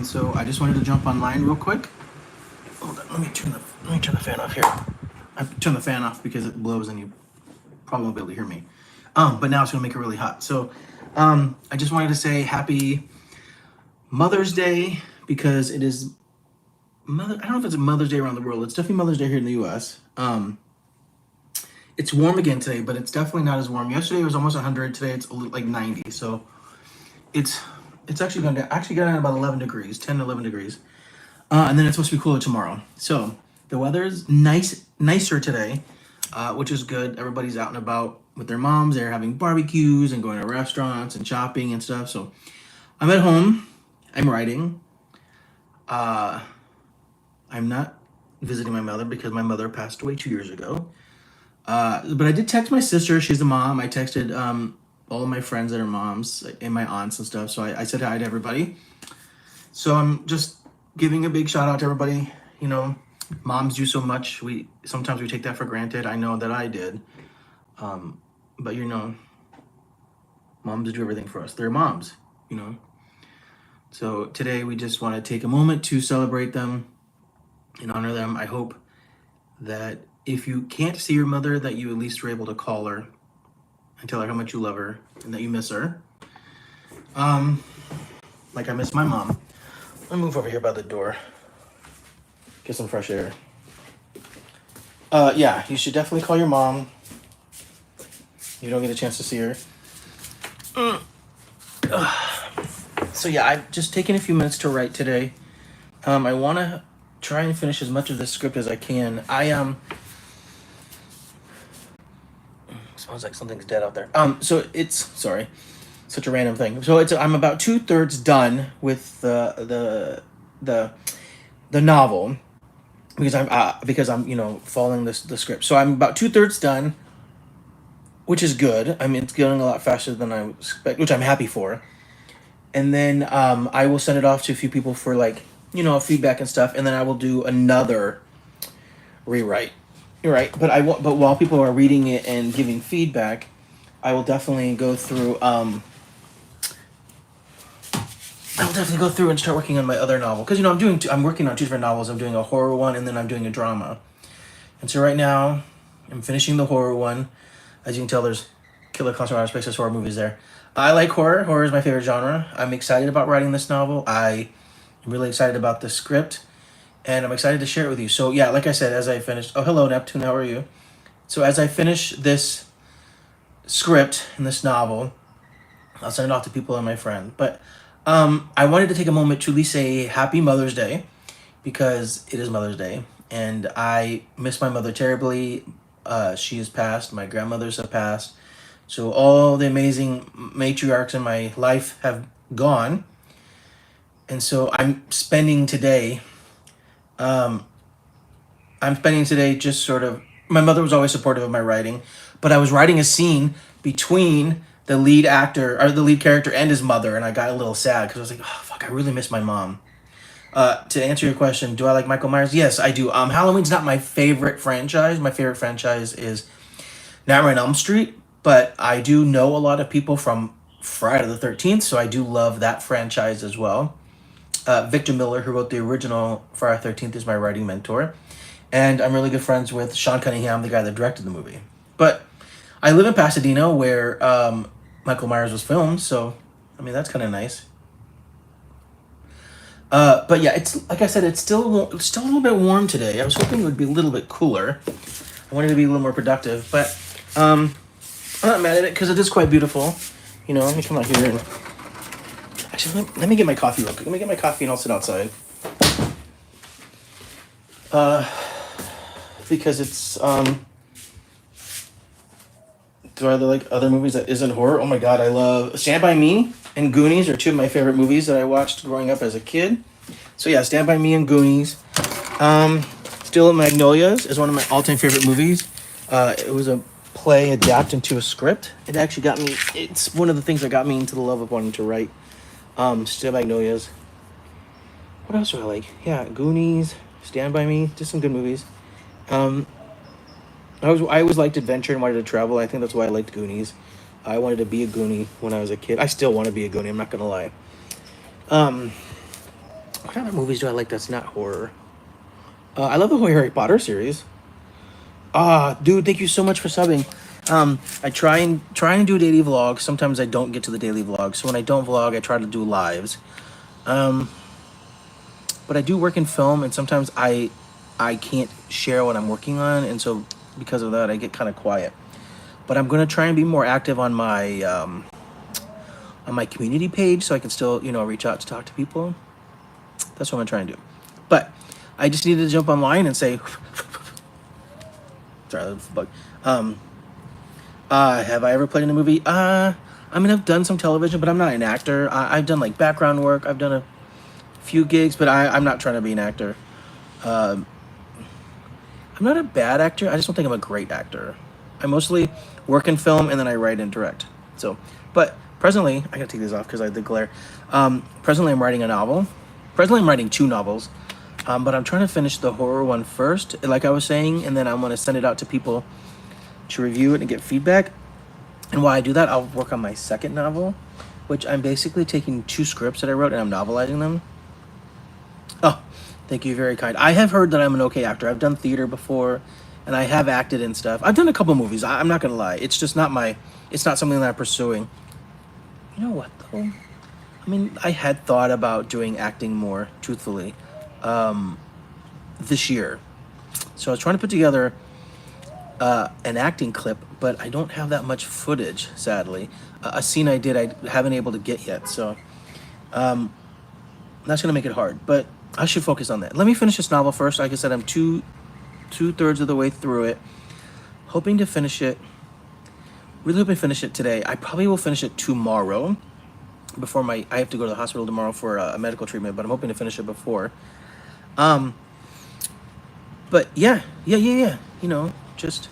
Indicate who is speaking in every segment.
Speaker 1: and so I just wanted to jump online real quick. Hold on, let me turn the fan off here. I turned the fan off because it blows and you probably won't be able to hear me. But now it's gonna make it really hot. So I just wanted to say happy Mother's Day because it is Mother. I don't know if it's Mother's Day around the world. It's definitely Mother's Day here in the U.S. It's warm again today, but it's definitely not as warm. Yesterday it was almost 100. Today it's like 90. So it's actually going to actually get down about 11 degrees, 10 to 11 degrees. And then it's supposed to be cooler tomorrow. So the weather is nicer today, which is good. Everybody's out and about with their moms. They're having barbecues and going to restaurants and shopping and stuff. So I'm at home. I'm writing. I'm not visiting my mother because my mother passed away 2 years ago. But I did text my sister. She's a mom. I texted all of my friends that are moms and my aunts and stuff. So I said hi to everybody. So I'm just giving a big shout out to everybody. You know, moms do so much. Sometimes we take that for granted. I know that I did. But you know, moms do everything for us. They're moms, you know. So today we just want to take a moment to celebrate them and honor them. I hope that if you can't see your mother, that you at least were able to call her and tell her how much you love her and that you miss her. Like I miss my mom. Let me move over here by the door. Get some fresh air. Yeah, you should definitely call your mom. You don't get a chance to see her. So yeah, I've just taken a few minutes to write today. I want to try and finish as much of this script as I can. Smells like something's dead out there. So it's sorry, such a random thing. So I'm about 2/3 done with the novel because I'm following the script. So I'm about 2/3 done, which is good. I mean, it's going a lot faster than I expect, which I'm happy for. And then I will send it off to a few people for feedback and stuff, and then I will do another rewrite. Right, but while people are reading it and giving feedback, I will definitely go through. I'll definitely go through and start working on my other novel because I'm working on two different novels. I'm doing a horror one and then I'm doing a drama. And so right now, I'm finishing the horror one. As you can tell, there's Killer Clown Outer Space, there's horror movies there. I like horror. Horror is my favorite genre. I'm excited about writing this novel. I am really excited about the script. And I'm excited to share it with you. So yeah, like I said, as I finished... Oh, hello, Neptune. How are you? So as I finish this script in this novel, I'll send it off to people and my friend. But I wanted to take a moment to at least say Happy Mother's Day because it is Mother's Day. And I miss my mother terribly. She has passed. My grandmothers have passed. So all the amazing matriarchs in my life have gone. And so I'm spending today just sort of... My mother was always supportive of my writing, but I was writing a scene between the lead actor, or the lead character, and his mother, and I got a little sad because I was like, oh, fuck, I really miss my mom. To answer your question, do I like Michael Myers? Yes, I do. Halloween's not my favorite franchise. My favorite franchise is Nightmare on Elm Street, but I do know a lot of people from Friday the 13th, so I do love that franchise as well. Victor Miller, who wrote the original Friday the 13th, is my writing mentor. And I'm really good friends with Sean Cunningham, the guy that directed the movie. But I live in Pasadena, where Michael Myers was filmed, so, I mean, that's kind of nice. But yeah, it's like I said, it's still a little bit warm today. I was hoping it would be a little bit cooler. I wanted to be a little more productive, but I'm not mad at it because it is quite beautiful. Let me come out here and... Actually, let me get my coffee real quick. Let me get my coffee and I'll sit outside. Because it's, do I like other movies that isn't horror? Oh my god, I love Stand By Me and Goonies are two of my favorite movies that I watched growing up as a kid. So yeah, Stand By Me and Goonies. Still Magnolias is one of my all-time favorite movies. It was a play adapted into a script. It actually got me... It's one of the things that got me into the love of wanting to write. Still Magnolias. What else do I like? Yeah, Goonies, Stand By Me, just some good movies. I always liked adventure and wanted to travel. I think that's why I liked Goonies. I wanted to be a Goonie when I was a kid. I still want to be a Goonie, I'm not gonna lie. What other movies do I like that's not horror? I love the whole Harry Potter series. Dude, thank you so much for subbing. I try and do daily vlogs. Sometimes I don't get to the daily vlogs. So when I don't vlog, I try to do lives. Um, but I do work in film, and sometimes I can't share what I'm working on, and so because of that, I get kind of quiet. But I'm gonna try and be more active on my community page, so I can still reach out to talk to people. That's what I'm trying to do. But I just needed to jump online and say, sorry, that's a bug. Have I ever played in a movie? I mean, I've done some television, but I'm not an actor. I've done like background work. I've done a few gigs, but I'm not trying to be an actor. Um, I'm not a bad actor. I just don't think I'm a great actor. I mostly work in film and then I write and direct. So, but presently, I gotta take this off because I did glare. Presently, I'm writing a novel. Presently, I'm writing two novels. But I'm trying to finish the horror one first, like I was saying, and then I'm gonna send it out to people to review it and get feedback. And while I do that, I'll work on my second novel, which I'm basically taking two scripts that I wrote and I'm novelizing them. Oh, thank you, very kind. I have heard that I'm an okay actor. I've done theater before, and I have acted and stuff. I've done a couple movies. I'm not gonna lie. It's just not my. It's not something that I'm pursuing. You know what though? I mean, I had thought about doing acting more, truthfully, this year. So I was trying to put together an acting clip, but I don't have that much footage, sadly. A scene I did, I haven't able to get yet. So that's gonna make it hard. But I should focus on that. Let me finish this novel first. Like I said, I'm two-thirds of the way through it, hoping to finish it. Really hoping to finish it today. I probably will finish it tomorrow. Before I have to go to the hospital tomorrow for a medical treatment, but I'm hoping to finish it before. Um, but yeah. You know, just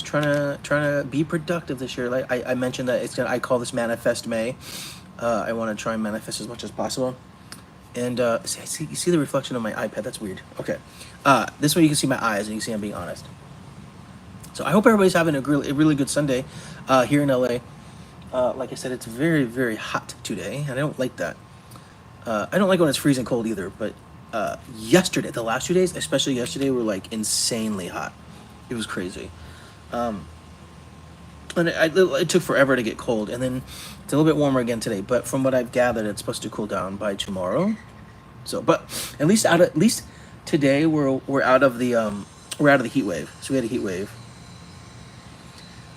Speaker 1: trying to be productive this year. Like I mentioned that I call this Manifest May. I want to try and manifest as much as possible. And you see the reflection of my iPad. That's weird. Okay. This way you can see my eyes and you can see I'm being honest. So I hope everybody's having a really good Sunday here in LA. Like I said, it's very, very hot today, and I don't like that. I don't like when it's freezing cold either, but yesterday, the last 2 days, especially yesterday, were like insanely hot. It was crazy. And it took forever to get cold, and then it's a little bit warmer again today. But from what I've gathered, it's supposed to cool down by tomorrow. So, but at least today we're out of the heat wave. So we had a heat wave.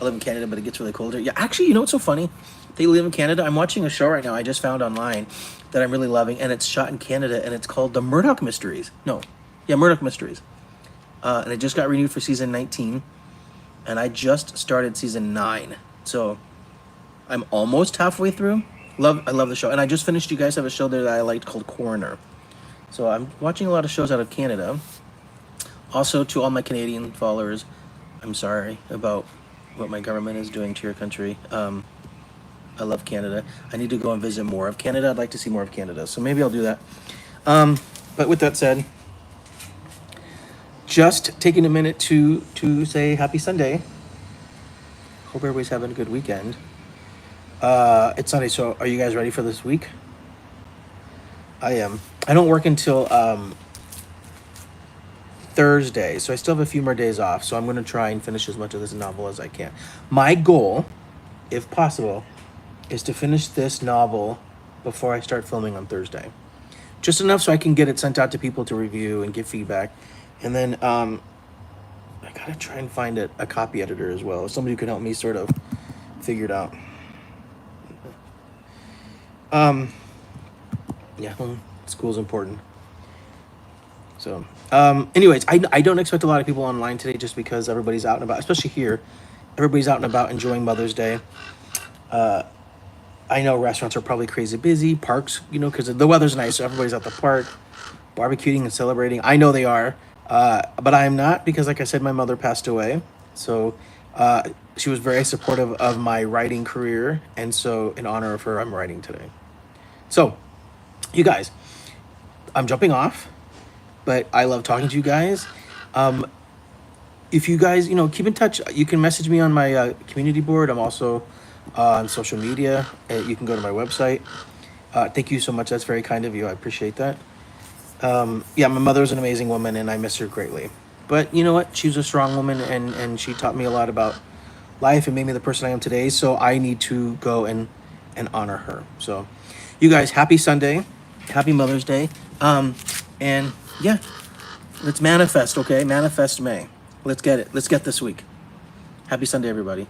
Speaker 1: I live in Canada, but it gets really colder. Yeah, actually, you know what's so funny? They live in Canada. I'm watching a show right now I just found online that I'm really loving, and it's shot in Canada, and it's called The Murdoch Mysteries. No, yeah, Murdoch Mysteries. And it just got renewed for season 19, and I just started season 9. So I'm almost halfway through. I love the show, and I just finished. You guys have a show there that I liked called Coroner. So I'm watching a lot of shows out of Canada. Also, to all my Canadian followers, I'm sorry about what my government is doing to your country. I love Canada. I need to go and visit more of Canada. I'd like to see more of Canada, so maybe I'll do that. But with that said, just taking a minute to say happy Sunday. Hope everybody's having a good weekend. It's Sunday, so are you guys ready for this week? I am. I don't work until Thursday, so I still have a few more days off, so I'm going to try and finish as much of this novel as I can. My goal, if possible, is to finish this novel before I start filming on Thursday. Just enough so I can get it sent out to people to review and get feedback. And then I got to try and find a copy editor as well, somebody who can help me sort of figure it out. Yeah, school's important. So, anyways, I don't expect a lot of people online today just because everybody's out and about, especially here. Everybody's out and about enjoying Mother's Day. I know restaurants are probably crazy busy, parks, because the weather's nice, so everybody's at the park, barbecuing and celebrating. I know they are, but I'm not because, like I said, my mother passed away. So she was very supportive of my writing career, and so in honor of her, I'm writing today. So, you guys, I'm jumping off. But I love talking to you guys. If you guys, keep in touch. You can message me on my community board. I'm also on social media. You can go to my website. Thank you so much. That's very kind of you. I appreciate that. Yeah, my mother was an amazing woman, and I miss her greatly. But you know what? She was a strong woman, and she taught me a lot about life and made me the person I am today. So I need to go and honor her. So, you guys, happy Sunday, happy Mother's Day, and yeah, let's manifest. Okay, manifest May. Let's get it. Let's get this week. Happy Sunday, everybody.